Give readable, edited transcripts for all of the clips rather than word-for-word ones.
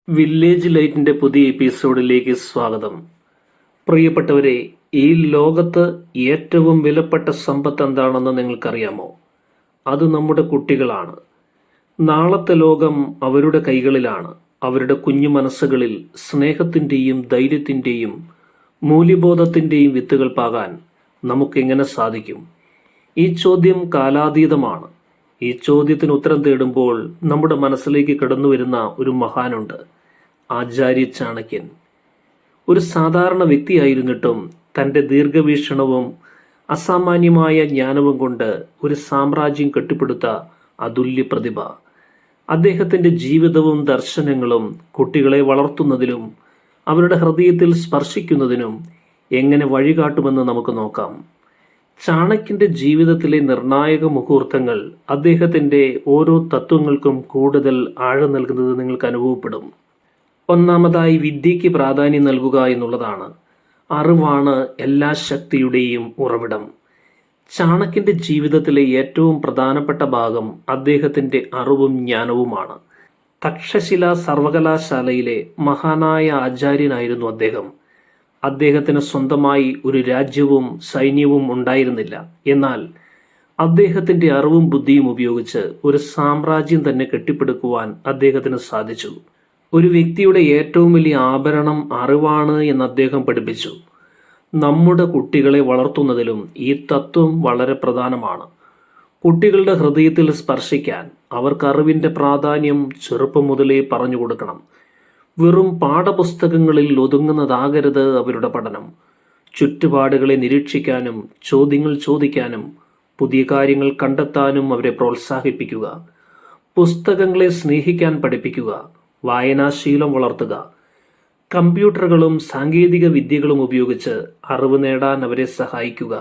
Village ലൈറ്റിന്റെ പുതിയ എപ്പിസോഡിലേക്ക് സ്വാഗതം. പ്രിയപ്പെട്ടവരെ, ഈ ലോകത്ത് ഏറ്റവും വിലപ്പെട്ട സമ്പത്ത് എന്താണെന്ന് നിങ്ങൾക്കറിയാമോ? അത് നമ്മുടെ കുട്ടികളാണ്. നാളത്തെ ലോകം അവരുടെ കൈകളിലാണ്. അവരുടെ കുഞ്ഞു മനസ്സുകളിൽ സ്നേഹത്തിൻ്റെയും ധൈര്യത്തിൻ്റെയും മൂല്യബോധത്തിൻ്റെയും വിത്തുകൾ പാകാൻ നമുക്കെങ്ങനെ സാധിക്കും? ഈ ചോദ്യം കാലാതീതമാണ്. ഈ ചോദ്യത്തിന് ഉത്തരം തേടുമ്പോൾ നമ്മുടെ മനസ്സിലേക്ക് കടന്നു വരുന്ന ഒരു മഹാനുണ്ട്, ആചാര്യ ചാണക്യൻ. ഒരു സാധാരണ വ്യക്തിയായിരുന്നിട്ടും തൻ്റെ ദീർഘവീക്ഷണവും അസാമാന്യമായ ജ്ഞാനവും കൊണ്ട് ഒരു സാമ്രാജ്യം കെട്ടിപ്പടുത്ത അതുല്യ പ്രതിഭ. അദ്ദേഹത്തിൻ്റെ ജീവിതവും ദർശനങ്ങളും കുട്ടികളെ വളർത്തുന്നതിലും അവരുടെ ഹൃദയത്തിൽ സ്പർശിക്കുന്നതിനും എങ്ങനെ വഴികാട്ടുമെന്ന് നമുക്ക് നോക്കാം. ചാണക്യന്റെ ജീവിതത്തിലെ നിർണായക മുഹൂർത്തങ്ങൾ അദ്ദേഹത്തിൻ്റെ ഓരോ തത്വങ്ങൾക്കും കൂടുതൽ ആഴം നൽകുന്നത് നിങ്ങൾക്ക് അനുഭവപ്പെടും. ഒന്നാമതായി, വിദ്യയ്ക്ക് പ്രാധാന്യം നൽകുക എന്നുള്ളതാണ്. അറിവാണ് എല്ലാ ശക്തിയുടെയും ഉറവിടം. ചാണക്യന്റെ ജീവിതത്തിലെ ഏറ്റവും പ്രധാനപ്പെട്ട ഭാഗം അദ്ദേഹത്തിൻ്റെ അറിവും ജ്ഞാനവുമാണ്. തക്ഷശില സർവകലാശാലയിലെ മഹാനായ ആചാര്യനായിരുന്നു അദ്ദേഹം. അദ്ദേഹത്തിന് സ്വന്തമായി ഒരു രാജ്യവും സൈന്യവും ഉണ്ടായിരുന്നില്ല. എന്നാൽ അദ്ദേഹത്തിൻ്റെ അറിവും ബുദ്ധിയും ഉപയോഗിച്ച് ഒരു സാമ്രാജ്യം തന്നെ കെട്ടിപ്പടുക്കുവാൻ അദ്ദേഹത്തിന് സാധിച്ചു. ഒരു വ്യക്തിയുടെ ഏറ്റവും വലിയ ആഭരണം അറിവാണ് എന്ന് അദ്ദേഹം പഠിപ്പിച്ചു. നമ്മുടെ കുട്ടികളെ വളർത്തുന്നതിലും ഈ തത്വം വളരെ പ്രധാനമാണ്. കുട്ടികളുടെ ഹൃദയത്തിൽ സ്പർശിക്കാൻ അവർക്ക് അറിവിൻ്റെ പ്രാധാന്യം ചെറുപ്പം മുതലേ പറഞ്ഞു കൊടുക്കണം. വെറും പാഠപുസ്തകങ്ങളിൽ ഒതുങ്ങുന്നതാകരുത് അവരുടെ പഠനം. ചുറ്റുപാടുകളെ നിരീക്ഷിക്കാനും ചോദ്യങ്ങൾ ചോദിക്കാനും പുതിയ കാര്യങ്ങൾ കണ്ടെത്താനും അവരെ പ്രോത്സാഹിപ്പിക്കുക. പുസ്തകങ്ങളെ സ്നേഹിക്കാൻ പഠിപ്പിക്കുക. വായനാശീലം വളർത്തുക. കമ്പ്യൂട്ടറുകളും സാങ്കേതിക വിദ്യകളും ഉപയോഗിച്ച് അറിവ് നേടാൻ അവരെ സഹായിക്കുക.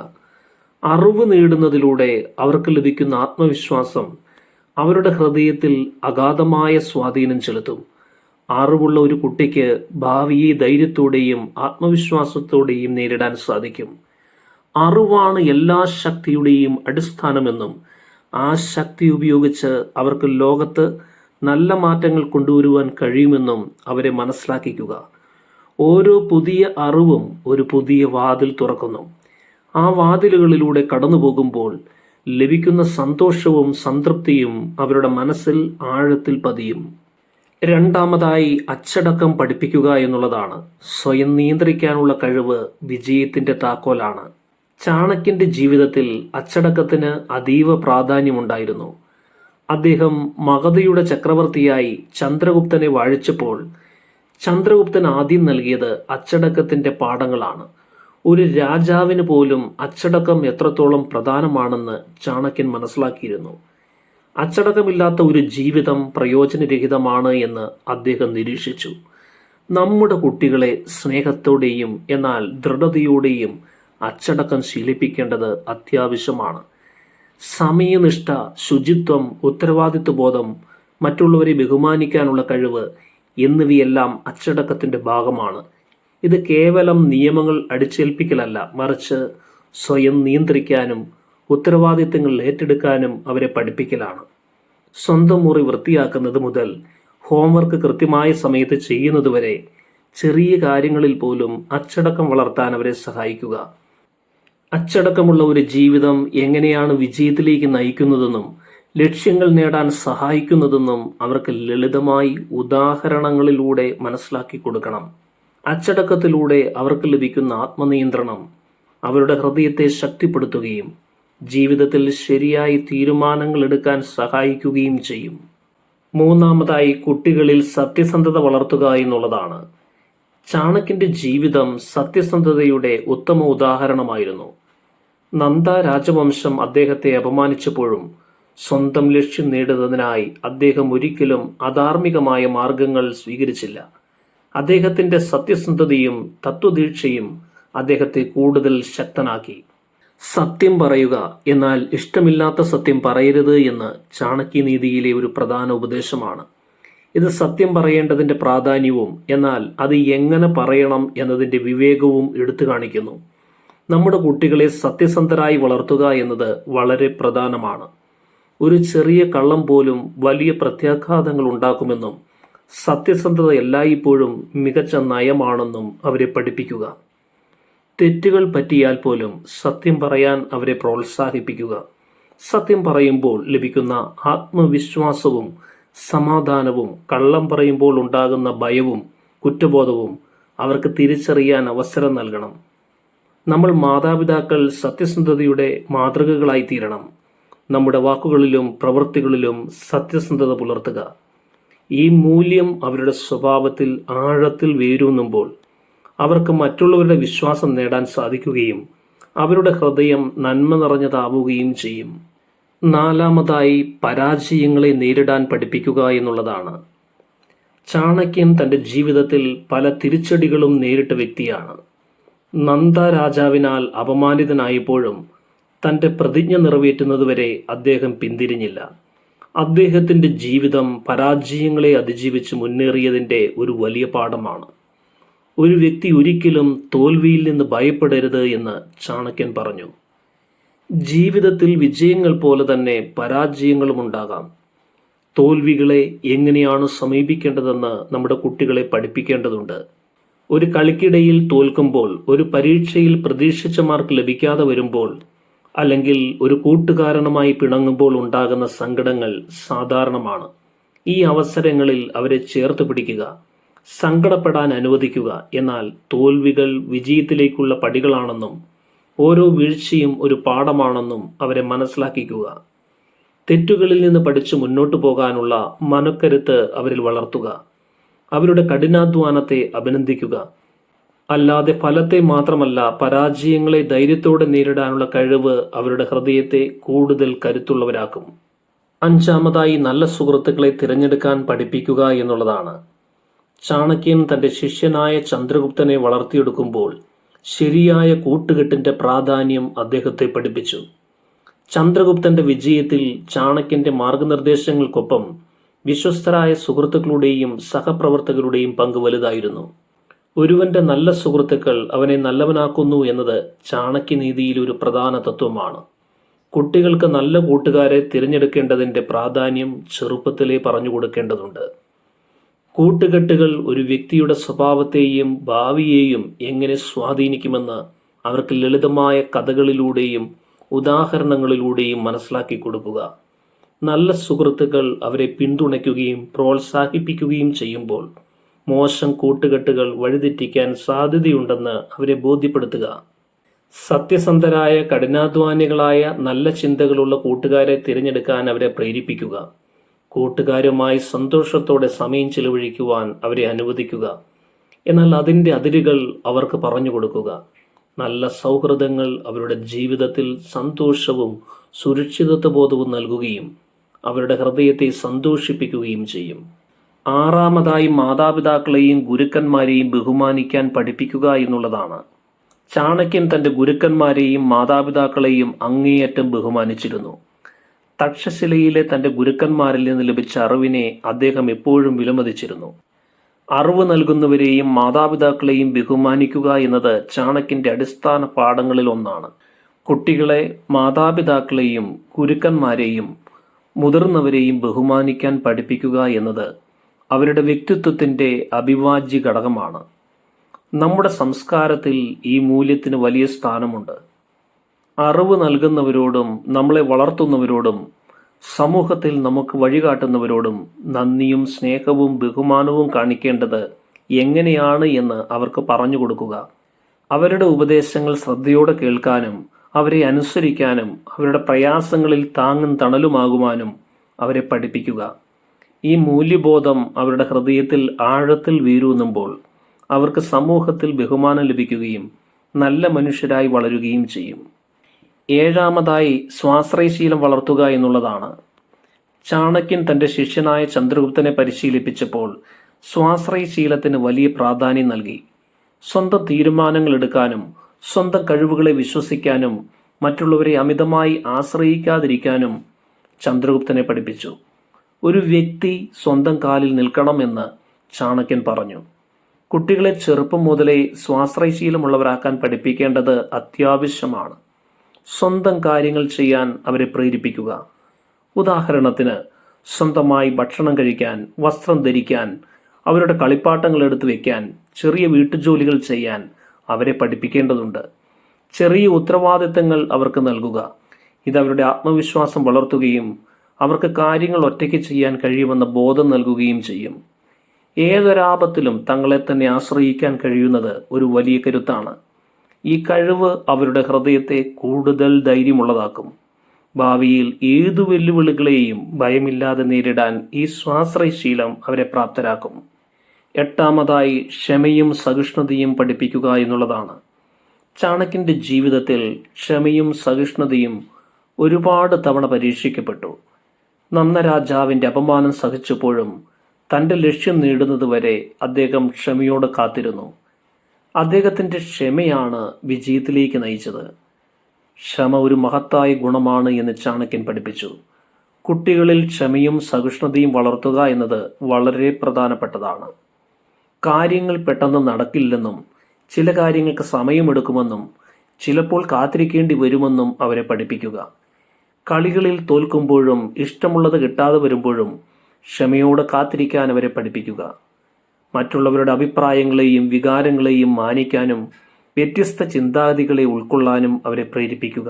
അറിവ് നേടുന്നതിലൂടെ അവർക്ക് ലഭിക്കുന്ന ആത്മവിശ്വാസം അവരുടെ ഹൃദയത്തിൽ അഗാധമായ സ്വാധീനം ചെലുത്തും. അറിവുള്ള ഒരു കുട്ടിക്ക് ഭാവിയെ ധൈര്യത്തോടെയും ആത്മവിശ്വാസത്തോടെയും നേരിടാൻ സാധിക്കും. അറിവാണ് എല്ലാ ശക്തിയുടെയും അടിസ്ഥാനമെന്നും ആ ശക്തി ഉപയോഗിച്ച് അവർക്ക് ലോകത്ത് നല്ല മാറ്റങ്ങൾ കൊണ്ടുവരുവാൻ കഴിയുമെന്നും അവരെ മനസ്സിലാക്കിക്കുക. ഓരോ പുതിയ അറിവും ഒരു പുതിയ വാതിൽ തുറക്കുന്നു. ആ വാതിലുകളിലൂടെ കടന്നു പോകുമ്പോൾ ലഭിക്കുന്ന സന്തോഷവും സംതൃപ്തിയും അവരുടെ മനസ്സിൽ ആഴത്തിൽ പതിയും. രണ്ടാമതായി, അച്ചടക്കം പഠിപ്പിക്കുക എന്നുള്ളതാണ്. സ്വയം നിയന്ത്രിക്കാനുള്ള കഴിവ് വിജയത്തിന്റെ താക്കോലാണ്. ചാണക്യന്റെ ജീവിതത്തിൽ അച്ചടക്കത്തിന് അതീവ പ്രാധാന്യമുണ്ടായിരുന്നു. അദ്ദേഹം മഗധയുടെ ചക്രവർത്തിയായി ചന്ദ്രഗുപ്തനെ വാഴിച്ചപ്പോൾ ചന്ദ്രഗുപ്തൻ ആദ്യം നൽകിയത് അച്ചടക്കത്തിന്റെ പാഠങ്ങളാണ്. ഒരു രാജാവിന് പോലും അച്ചടക്കം എത്രത്തോളം പ്രധാനമാണെന്ന് ചാണക്യൻ മനസ്സിലാക്കിയിരുന്നു. അച്ചടക്കമില്ലാത്ത ഒരു ജീവിതം പ്രയോജനരഹിതമാണ് എന്ന് അദ്ദേഹം നിരീക്ഷിച്ചു. നമ്മുടെ കുട്ടികളെ സ്നേഹത്തോടെയും എന്നാൽ ദൃഢതയോടെയും അച്ചടക്കം ശീലിപ്പിക്കേണ്ടത് അത്യാവശ്യമാണ്. സമയനിഷ്ഠ, ശുചിത്വം, ഉത്തരവാദിത്വബോധം, മറ്റുള്ളവരെ ബഹുമാനിക്കാനുള്ള കഴിവ് എന്നിവയെല്ലാം അച്ചടക്കത്തിൻ്റെ ഭാഗമാണ്. ഇത് കേവലം നിയമങ്ങൾ അടിച്ചേൽപ്പിക്കലല്ല, മറിച്ച് സ്വയം നിയന്ത്രിക്കാനും ഉത്തരവാദിത്തങ്ങൾ ഏറ്റെടുക്കാനും അവരെ പഠിപ്പിക്കലാണ്. സ്വന്തം മുറി വൃത്തിയാക്കുന്നത് മുതൽ ഹോംവർക്ക് കൃത്യമായ സമയത്ത് ചെയ്യുന്നതുവരെ ചെറിയ കാര്യങ്ങളിൽ പോലും അച്ചടക്കം വളർത്താൻ അവരെ സഹായിക്കുക. അച്ചടക്കമുള്ള ഒരു ജീവിതം എങ്ങനെയാണ് വിജയത്തിലേക്ക് നയിക്കുന്നതെന്നും ലക്ഷ്യങ്ങൾ നേടാൻ സഹായിക്കുന്നതെന്നും അവർക്ക് ലളിതമായി ഉദാഹരണങ്ങളിലൂടെ മനസ്സിലാക്കി കൊടുക്കണം. അച്ചടക്കത്തിലൂടെ അവർക്ക് ലഭിക്കുന്ന ആത്മനിയന്ത്രണം അവരുടെ ഹൃദയത്തെ ശക്തിപ്പെടുത്തുകയും ജീവിതത്തിൽ ശരിയായ തീരുമാനങ്ങൾ എടുക്കാൻ സഹായിക്കുകയും ചെയ്യും. മൂന്നാമതായി, കുട്ടികളിൽ സത്യസന്ധത വളർത്തുക എന്നുള്ളതാണ്. ചാണക്യന്റെ ജീവിതം സത്യസന്ധതയുടെ ഉത്തമ ഉദാഹരണമായിരുന്നു. നന്ദ രാജവംശം അദ്ദേഹത്തെ അപമാനിച്ചപ്പോഴും സ്വന്തം ലക്ഷ്യം നേടുന്നതിനായി അദ്ദേഹം ഒരിക്കലും അധാർമികമായ മാർഗങ്ങൾ സ്വീകരിച്ചില്ല. അദ്ദേഹത്തിന്റെ സത്യസന്ധതയും തത്വദീക്ഷയും അദ്ദേഹത്തെ കൂടുതൽ ശക്തനാക്കി. സത്യം പറയുക, എന്നാൽ ഇഷ്ടമില്ലാത്ത സത്യം പറയരുത് എന്ന് ചാണക്യനീതിയിലെ ഒരു പ്രധാന ഉപദേശമാണ്. ഇത് സത്യം പറയേണ്ടതിൻ്റെ പ്രാധാന്യവും എന്നാൽ അത് എങ്ങനെ പറയണം എന്നതിൻ്റെ വിവേകവും എടുത്തു കാണിക്കുന്നു. നമ്മുടെ കുട്ടികളെ സത്യസന്ധരായി വളർത്തുക എന്നത് വളരെ പ്രധാനമാണ്. ഒരു ചെറിയ കള്ളം പോലും വലിയ പ്രത്യാഘാതങ്ങൾ ഉണ്ടാക്കുമെന്നും സത്യസന്ധത എല്ലായ്പ്പോഴും മികച്ച നയമാണെന്നും അവരെ പഠിപ്പിക്കുക. തെറ്റുകൾ പറ്റിയാൽ പോലും സത്യം പറയാൻ അവരെ പ്രോത്സാഹിപ്പിക്കുക. സത്യം പറയുമ്പോൾ ലഭിക്കുന്ന ആത്മവിശ്വാസവും സമാധാനവും കള്ളം പറയുമ്പോൾ ഉണ്ടാകുന്ന ഭയവും കുറ്റബോധവും അവർക്ക് തിരിച്ചറിയാൻ അവസരം നൽകണം. നമ്മൾ മാതാപിതാക്കൾ സത്യസന്ധതയുടെ മാതൃകകളായി തീരണം. നമ്മുടെ വാക്കുകളിലും പ്രവൃത്തികളിലും സത്യസന്ധത പുലർത്തുക. ഈ മൂല്യം അവരുടെ സ്വഭാവത്തിൽ ആഴത്തിൽ വേരൂന്നുമ്പോൾ അവർക്ക് മറ്റുള്ളവരുടെ വിശ്വാസം നേടാൻ സാധിക്കുകയും അവരുടെ ഹൃദയം നന്മ നിറഞ്ഞതാവുകയും ചെയ്യും. നാലാമതായി, പരാജയങ്ങളെ നേരിടാൻ പഠിപ്പിക്കുക എന്നുള്ളതാണ്. ചാണക്യൻ തൻ്റെ ജീവിതത്തിൽ പല തിരിച്ചടികളും നേരിട്ട വ്യക്തിയാണ്. നന്ദ രാജാവിനാൽ അപമാനിതനായപ്പോഴും തൻ്റെ പ്രതിജ്ഞ നിറവേറ്റുന്നതുവരെ അദ്ദേഹം പിന്തിരിഞ്ഞില്ല. അദ്ദേഹത്തിൻ്റെ ജീവിതം പരാജയങ്ങളെ അതിജീവിച്ച് മുന്നേറിയതിൻ്റെ ഒരു വലിയ പാഠമാണ്. ഒരു വ്യക്തി ഒരിക്കലും തോൽവിയിൽ നിന്ന് ഭയപ്പെടരുത് എന്ന് ചാണക്യൻ പറഞ്ഞു. ജീവിതത്തിൽ വിജയങ്ങൾ പോലെ തന്നെ പരാജയങ്ങളും ഉണ്ടാകാം. തോൽവികളെ എങ്ങനെയാണ് സമീപിക്കേണ്ടതെന്ന് നമ്മുടെ കുട്ടികളെ പഠിപ്പിക്കേണ്ടതുണ്ട്. ഒരു കളിക്കിടയിൽ തോൽക്കുമ്പോൾ, ഒരു പരീക്ഷയിൽ പ്രതീക്ഷിച്ച മാർക്ക് ലഭിക്കാതെ വരുമ്പോൾ, അല്ലെങ്കിൽ ഒരു കൂട്ടുകാരനുമായി പിണങ്ങുമ്പോൾ ഉണ്ടാകുന്ന സങ്കടങ്ങൾ സാധാരണമാണ്. ഈ അവസരങ്ങളിൽ അവരെ ചേർത്ത് പിടിക്കുക, സങ്കടപ്പെടാൻ അനുവദിക്കുക. എന്നാൽ തോൽവികൾ വിജയത്തിലേക്കുള്ള പടികളാണെന്നും ഓരോ വീഴ്ചയും ഒരു പാഠമാണെന്നും അവരെ മനസ്സിലാക്കിക്കുക. തെറ്റുകളിൽ നിന്ന് പഠിച്ച് മുന്നോട്ടു പോകാനുള്ള മനക്കരുത്ത് അവരിൽ വളർത്തുക. അവരുടെ കഠിനാധ്വാനത്തെ അഭിനന്ദിക്കുക. അല്ലാതെ ഫലത്തെ മാത്രമല്ല, പരാജയങ്ങളെ ധൈര്യത്തോടെ നേരിടാനുള്ള കഴിവ് അവരുടെ ഹൃദയത്തെ കൂടുതൽ കരുത്തുള്ളവരാക്കും. അഞ്ചാമതായി, നല്ല സുഹൃത്തുക്കളെ തിരഞ്ഞെടുക്കാൻ പഠിപ്പിക്കുക എന്നുള്ളതാണ്. ചാണക്യൻ തൻ്റെ ശിഷ്യനായ ചന്ദ്രഗുപ്തനെ വളർത്തിയെടുക്കുമ്പോൾ ശരിയായ കൂട്ടുകെട്ടിൻ്റെ പ്രാധാന്യം അദ്ദേഹത്തെ പഠിപ്പിച്ചു. ചന്ദ്രഗുപ്തന്റെ വിജയത്തിൽ ചാണക്യന്റെ മാർഗനിർദ്ദേശങ്ങൾക്കൊപ്പം വിശ്വസ്തരായ സുഹൃത്തുക്കളുടെയും സഹപ്രവർത്തകരുടെയും പങ്ക് വലുതായിരുന്നു. ഒരുവന്റെ നല്ല സുഹൃത്തുക്കൾ അവനെ നല്ലവനാക്കുന്നു എന്നത് ചാണക്യനീതിയിൽ ഒരു പ്രധാന തത്വമാണ്. കുട്ടികൾക്ക് നല്ല കൂട്ടുകാരെ തിരഞ്ഞെടുക്കേണ്ടതിൻ്റെ പ്രാധാന്യം ചെറുപ്പത്തിലേ പറഞ്ഞു കൊടുക്കേണ്ടതുണ്ട്. കൂട്ടുകെട്ടുകൾ ഒരു വ്യക്തിയുടെ സ്വഭാവത്തെയും ഭാവിയെയും എങ്ങനെ സ്വാധീനിക്കുമെന്ന് അവർക്ക് ലളിതമായ കഥകളിലൂടെയും ഉദാഹരണങ്ങളിലൂടെയും മനസ്സിലാക്കി കൊടുക്കുക. നല്ല സുഹൃത്തുക്കൾ അവരെ പിന്തുണയ്ക്കുകയും പ്രോത്സാഹിപ്പിക്കുകയും ചെയ്യുമ്പോൾ മോശം കൂട്ടുകെട്ടുകൾ വഴിതെറ്റിക്കാൻ സാധ്യതയുണ്ടെന്ന് അവരെ ബോധ്യപ്പെടുത്തുക. സത്യസന്ധരായ, കഠിനാധ്വാനികളായ, നല്ല ചിന്തകളുള്ള കൂട്ടുകാരെ തിരഞ്ഞെടുക്കാൻ അവരെ പ്രേരിപ്പിക്കുക. കൂട്ടുകാരുമായി സന്തോഷത്തോടെ സമയം ചിലവഴിക്കുവാൻ അവരെ അനുവദിക്കുക. എന്നാൽ അതിൻ്റെ അതിരുകൾ അവർക്ക് പറഞ്ഞു കൊടുക്കുക. നല്ല സൗഹൃദങ്ങൾ അവരുടെ ജീവിതത്തിൽ സന്തോഷവും സുരക്ഷിതത്വബോധവും നൽകുകയും അവരുടെ ഹൃദയത്തെ സന്തോഷിപ്പിക്കുകയും ചെയ്യും. ആറാമതായി, മാതാപിതാക്കളെയും ഗുരുക്കന്മാരെയും ബഹുമാനിക്കാൻ പഠിപ്പിക്കുക എന്നുള്ളതാണ്. ചാണക്യൻ തൻ്റെ ഗുരുക്കന്മാരെയും മാതാപിതാക്കളെയും അങ്ങേയറ്റം ബഹുമാനിച്ചിരുന്നു. തക്ഷശിലയിലെ തൻ്റെ ഗുരുക്കന്മാരിൽ നിന്ന് ലഭിച്ച അറിവിനെ അദ്ദേഹം എപ്പോഴും വിലമതിച്ചിരുന്നു. അറിവ് നൽകുന്നവരെയും മാതാപിതാക്കളെയും ബഹുമാനിക്കുക എന്നത് ചാണക്യന്റെ അടിസ്ഥാന പാഠങ്ങളിൽ ഒന്നാണ്. കുട്ടികളെ മാതാപിതാക്കളെയും ഗുരുക്കന്മാരെയും മുതിർന്നവരെയും ബഹുമാനിക്കാൻ പഠിപ്പിക്കുക എന്നത് അവരുടെ വ്യക്തിത്വത്തിൻ്റെ അവിഭാജ്യ ഘടകമാണ്. നമ്മുടെ സംസ്കാരത്തിൽ ഈ മൂല്യത്തിന് വലിയ സ്ഥാനമുണ്ട്. അറിവ് നൽകുന്നവരോടും നമ്മളെ വളർത്തുന്നവരോടും സമൂഹത്തിൽ നമുക്ക് വഴികാട്ടുന്നവരോടും നന്ദിയും സ്നേഹവും ബഹുമാനവും കാണിക്കേണ്ടത് എങ്ങനെയാണ് എന്ന് അവർക്ക് പറഞ്ഞു കൊടുക്കുക. അവരുടെ ഉപദേശങ്ങൾ ശ്രദ്ധയോടെ കേൾക്കാനും അവരെ അനുസരിക്കാനും അവരുടെ പ്രയാസങ്ങളിൽ താങ്ങും തണലുമാകുവാനും അവരെ പഠിപ്പിക്കുക. ഈ മൂല്യബോധം അവരുടെ ഹൃദയത്തിൽ ആഴത്തിൽ വേരൂന്നുമ്പോൾ അവർക്ക് സമൂഹത്തിൽ ബഹുമാനം ലഭിക്കുകയും നല്ല മനുഷ്യരായി വളരുകയും ചെയ്യും. ഏഴാമതായി, സ്വാശ്രയശീലം വളർത്തുക എന്നുള്ളതാണ്. ചാണക്യൻ തൻ്റെ ശിഷ്യനായ ചന്ദ്രഗുപ്തനെ പരിശീലിപ്പിച്ചപ്പോൾ സ്വാശ്രയശീലത്തിന് വലിയ പ്രാധാന്യം നൽകി. സ്വന്തം തീരുമാനങ്ങൾ എടുക്കാനും സ്വന്തം കഴിവുകളെ വിശ്വസിക്കാനും മറ്റുള്ളവരെ അമിതമായി ആശ്രയിക്കാതിരിക്കാനും ചന്ദ്രഗുപ്തനെ പഠിപ്പിച്ചു. ഒരു വ്യക്തി സ്വന്തം കാലിൽ നിൽക്കണമെന്ന് ചാണക്യൻ പറഞ്ഞു. കുട്ടികളെ ചെറുപ്പം മുതലേ സ്വാശ്രയശീലമുള്ളവരാക്കാൻ പഠിപ്പിക്കേണ്ടത് അത്യാവശ്യമാണ്. സ്വന്തം കാര്യങ്ങൾ ചെയ്യാൻ അവരെ പ്രേരിപ്പിക്കുക. ഉദാഹരണത്തിന്, സ്വന്തമായി ഭക്ഷണം കഴിക്കാൻ, വസ്ത്രം ധരിക്കാൻ, അവരുടെ കളിപ്പാട്ടങ്ങൾ എടുത്തു വയ്ക്കാൻ, ചെറിയ വീട്ടുജോലികൾ ചെയ്യാൻ അവരെ പഠിപ്പിക്കേണ്ടതുണ്ട്. ചെറിയ ഉത്തരവാദിത്തങ്ങൾ അവർക്ക് നൽകുക. ഇത് അവരുടെ ആത്മവിശ്വാസം വളർത്തുകയും അവർക്ക് കാര്യങ്ങൾ ഒറ്റയ്ക്ക് ചെയ്യാൻ കഴിയുമെന്ന ബോധം നൽകുകയും ചെയ്യും. ഏതൊരാപത്തിലും തങ്ങളെ തന്നെ ആശ്രയിക്കാൻ കഴിയുന്നത് ഒരു വലിയ കരുത്താണ്. ഈ കഴിവ് അവരുടെ ഹൃദയത്തെ കൂടുതൽ ധൈര്യമുള്ളതാക്കും. ഭാവിയിൽ ഏതു വെല്ലുവിളികളെയും ഭയമില്ലാതെ നേരിടാൻ ഈ സ്വാശ്രയശീലം അവരെ പ്രാപ്തരാക്കും. 8ാമതായി ക്ഷമയും സഹിഷ്ണുതയും പഠിപ്പിക്കുക എന്നുള്ളതാണ്. ചാണക്യന്റെ ജീവിതത്തിൽ ക്ഷമയും സഹിഷ്ണുതയും ഒരുപാട് തവണ പരീക്ഷിക്കപ്പെട്ടു. നന്ദരാജാവിന്റെ അപമാനം സഹിച്ചപ്പോഴും തന്റെ ലക്ഷ്യം നേടുന്നതുവരെ അദ്ദേഹം ക്ഷമയോടെ കാത്തിരുന്നു. അദ്ദേഹത്തിന്റെ ക്ഷമയാണ് വിജയത്തിലേക്ക് നയിച്ചത്. ക്ഷമ ഒരു മഹത്തായ ഗുണമാണ് എന്ന് ചാണക്യൻ പഠിപ്പിച്ചു. കുട്ടികളിൽ ക്ഷമയും സഹിഷ്ണുതയും വളർത്തുക എന്നത് വളരെ പ്രധാനപ്പെട്ടതാണ്. കാര്യങ്ങൾ പെട്ടെന്ന് നടക്കില്ലെന്നും ചില കാര്യങ്ങൾക്ക് സമയമെടുക്കുമെന്നും ചിലപ്പോൾ കാത്തിരിക്കേണ്ടി വരുമെന്നും അവരെ പഠിപ്പിക്കുക. കളികളിൽ തോൽക്കുമ്പോഴും ഇഷ്ടമുള്ളത് കിട്ടാതെ വരുമ്പോഴും ക്ഷമയോടെ കാത്തിരിക്കാൻ അവരെ പഠിപ്പിക്കുക. മറ്റുള്ളവരുടെ അഭിപ്രായങ്ങളെയും വികാരങ്ങളെയും മാനിക്കാനും വ്യത്യസ്ത ചിന്താഗതികളെ ഉൾക്കൊള്ളാനും അവരെ പ്രേരിപ്പിക്കുക.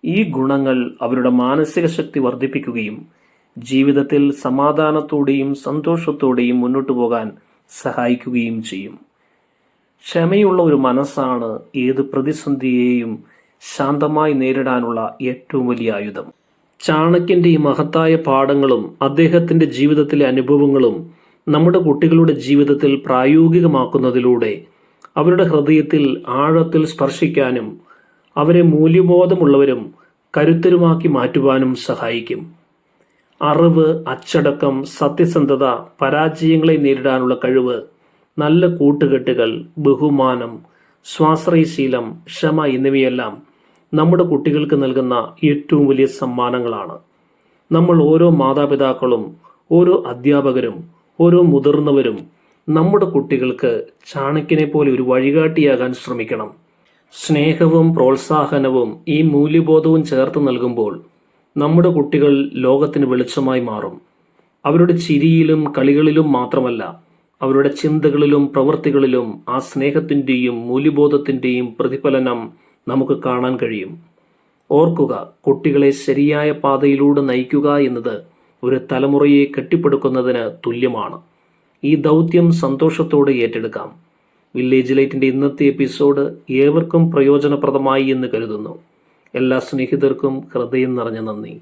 ഈ ഗുണങ്ങൾ അവരുടെ മാനസിക ശക്തി വർദ്ധിപ്പിക്കുകയും ജീവിതത്തിൽ സമാധാനത്തോടെയും സന്തോഷത്തോടെയും മുന്നോട്ടു പോകാൻ സഹായിക്കുകയും ചെയ്യും. ക്ഷമയുള്ള ഒരു മനസ്സാണ് ഏത് പ്രതിസന്ധിയെയും ശാന്തമായി നേരിടാനുള്ള ഏറ്റവും വലിയ ആയുധം. ചാണക്യന്റെ ഈ മഹത്തായ പാഠങ്ങളും അദ്ദേഹത്തിന്റെ ജീവിതത്തിലെ അനുഭവങ്ങളും നമ്മുടെ കുട്ടികളുടെ ജീവിതത്തിൽ പ്രായോഗികമാക്കുന്നതിലൂടെ അവരുടെ ഹൃദയത്തിൽ ആഴത്തിൽ സ്പർശിക്കാനും അവരെ മൂല്യബോധമുള്ളവരും കരുത്തരുമാക്കി മാറ്റുവാനും സഹായിക്കും. അറിവ്, അച്ചടക്കം, സത്യസന്ധത, പരാജയങ്ങളെ നേരിടാനുള്ള കഴിവ്, നല്ല കൂട്ടുകെട്ടുകൾ, ബഹുമാനം, സ്വാശ്രയശീലം, ക്ഷമ എന്നിവയെല്ലാം നമ്മുടെ കുട്ടികൾക്ക് നൽകുന്ന ഏറ്റവും വലിയ സമ്മാനങ്ങളാണ്. നമ്മൾ ഓരോ മാതാപിതാക്കളും, ഓരോ അധ്യാപകരും, ഓരോ മുതിർന്നവരും നമ്മുടെ കുട്ടികൾക്ക് ചാണക്യനെ പോലെ ഒരു വഴികാട്ടിയാകാൻ ശ്രമിക്കണം. സ്നേഹവും പ്രോത്സാഹനവും ഈ മൂല്യബോധവും ചേർത്ത് നൽകുമ്പോൾ നമ്മുടെ കുട്ടികൾ ലോകത്തിന് വെളിച്ചമായി മാറും. അവരുടെ ചിരിയിലും കളികളിലും മാത്രമല്ല, അവരുടെ ചിന്തകളിലും പ്രവൃത്തികളിലും ആ സ്നേഹത്തിൻ്റെയും മൂല്യബോധത്തിൻ്റെയും പ്രതിഫലനം നമുക്ക് കാണാൻ കഴിയും. ഓർക്കുക, കുട്ടികളെ ശരിയായ പാതയിലൂടെ നയിക്കുക എന്നത് ഒരു തലമുറയെ കെട്ടിപ്പടുക്കുന്നതിന് തുല്യമാണ്. ഈ ദൗത്യം സന്തോഷത്തോടെ ഏറ്റെടുക്കാം. വില്ലേജ് ലൈറ്റിൻ്റെ ഇന്നത്തെ എപ്പിസോഡ് ഏവർക്കും പ്രയോജനപ്രദമായി എന്ന് കരുതുന്നു. എല്ലാ സ്നേഹിതർക്കും ഹൃദയം നിറഞ്ഞ നന്ദി.